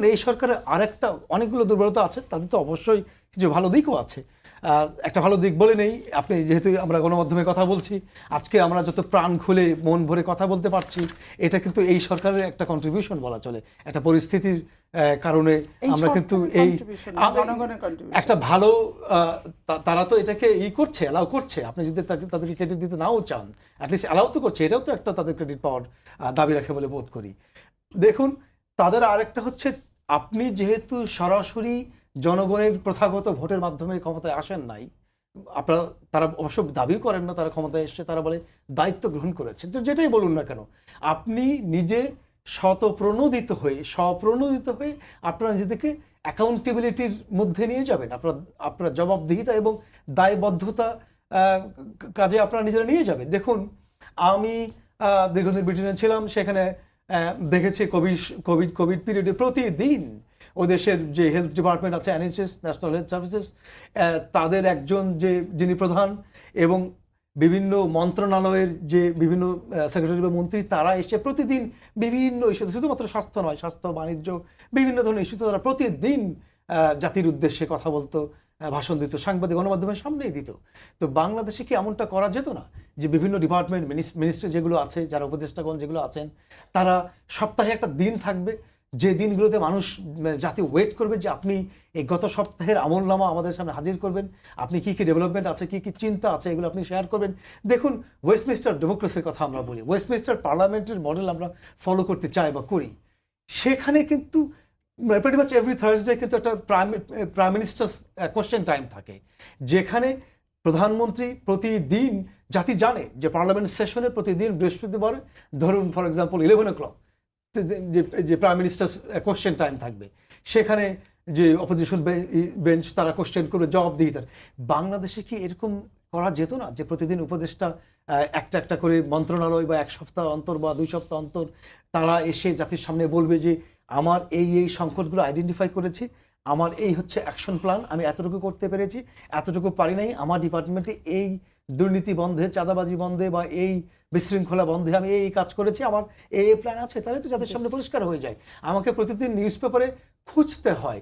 এই সরকারের আরেকটা অনেকগুলো দুর্বলতা আছে, তাদের তো অবশ্যই কিছু ভালো দিকও আছে। একটা ভালো দিক বলে নেই, আপনি যেহেতু আমরা গণমাধ্যমে কথা বলছি, আজকে আমরা যত প্রাণ খুলে মন ভরে কথা বলতে পারছি, এটা কিন্তু এই সরকারের একটা কন্ট্রিবিউশন বলা চলে। একটা পরিস্থিতির কারণে আমরা কিন্তু এই একটা ভালো তারা তো এটাকে করছে, অ্যালাউ করছে। আপনি যদি তাদেরকে ক্রেডিট দিতে নাও চান, অ্যাটলিস্ট অ্যালাউ তো করছে, এটাও তো একটা তাদের ক্রেডিট পাওয়ার দাবি রাখে বলে বোধ করি। দেখুন, তাদের আরেকটা হচ্ছে, আপনি যেহেতু সরাসরি জনগণের প্রথাগত ভোটের মাধ্যমে ক্ষমতায় আসেন নাই, আপনারা তারা অবশ্য দাবিও করেন না তারা ক্ষমতায় এসছে, তারা বলে দায়িত্ব গ্রহণ করেছে। তো যেটাই বলুন না কেন, আপনি নিজে স্বপ্রণোদিত হয়ে আপনারা নিজেদেরকে অ্যাকাউন্টেবিলিটির মধ্যে নিয়ে যাবেন। আপনার জবাবদিহিতা এবং দায়বদ্ধতা কাজে আপনারা নিজেরা নিয়ে যাবেন। দেখুন, আমি দীর্ঘদিন ব্রিটেনে ছিলাম, সেখানে দেখেছি কোভিড পিরিয়ডে প্রতিদিন ও দেশের যে হেলথ ডিপার্টমেন্ট আছে, NHS, ন্যাশনাল হেলথ সার্ভিসেস, তাদের একজন যিনি প্রধান এবং বিভিন্ন মন্ত্রণালয়ের যে বিভিন্ন সেক্রেটারি বা মন্ত্রী, তারা এসে প্রতিদিন বিভিন্ন ইস্যুতে, শুধুমাত্র স্বাস্থ্য নয়, স্বাস্থ্য, বাণিজ্য, বিভিন্ন ধরনের ইস্যুতে তারা প্রতিদিন জাতির উদ্দেশ্যে কথা বলতো, ভাষণ দিত, সাংবাদিক গণমাধ্যমের সামনেই দিত। তো বাংলাদেশে কি এমনটা করা যেত না যে বিভিন্ন ডিপার্টমেন্ট, মিনিস্ট্রি যেগুলো আছে, যারা উপদেষ্টাগণ যেগুলো আছেন, তারা সপ্তাহে একটা দিন থাকবে যে দিনগুলোতে মানুষ, জাতি ওয়েট করবে যে আপনি এই গত সপ্তাহের আমলনামা আমাদের সামনে হাজির করবেন, আপনি কি কি ডেভেলপমেন্ট আছে, কি কি চিন্তা আছে, এগুলো আপনি শেয়ার করবেন। দেখুন, ওয়েস্টমিনিস্টার ডেমোক্রেসির কথা আমরা বলি, ওয়েস্টমিনিস্টার পার্লামেন্টের মডেল আমরা ফলো করতে চাই বা করি। সেখানে কিন্তু প্রিটি মাচ এভরি থার্সডে কিন্তু একটা প্রাইম মিনিস্টার কোয়েশ্চেন টাইম থাকে, যেখানে প্রধানমন্ত্রী প্রতিদিন, জাতি জানে যে পার্লামেন্ট সেশনে প্রতিদিন বৃহস্পতিবার, ধরুন ফর এক্সাম্পল 11 o'clock যে প্রাইম মিনিস্টার কোয়েশ্চেন টাইম থাকবে, সেখানে যে অপোজিশন বেঞ্চ তারা কোয়েশ্চেন করে জবাবদিহিতার। বাংলাদেশে কি এরকম করা যেত না যে প্রতিদিন উপদেষ্টা একটা একটা করে মন্ত্রণালয় বা এক সপ্তাহ অন্তর বা 2 সপ্তাহ অন্তর তারা এসে জাতির সামনে বলবে যে আমার এই সংকটগুলো আইডেন্টিফাই করেছি, আমার এই হচ্ছে অ্যাকশন প্ল্যান, আমি এতটুকু করতে পেরেছি, এতটুকু পারি নাই, আমার ডিপার্টমেন্টে এই দুর্নীতি বন্ধে, চাঁদাবাজি বন্ধে বা এই বিশৃঙ্খলা বন্ধে আমি এই কাজ করেছি, আমার এই প্ল্যান আছে। তাহলে তো জাতির সামনে পরিষ্কার হয়ে যায়। আমাকে প্রতিদিন নিউজ পেপারে খুঁজতে হয়।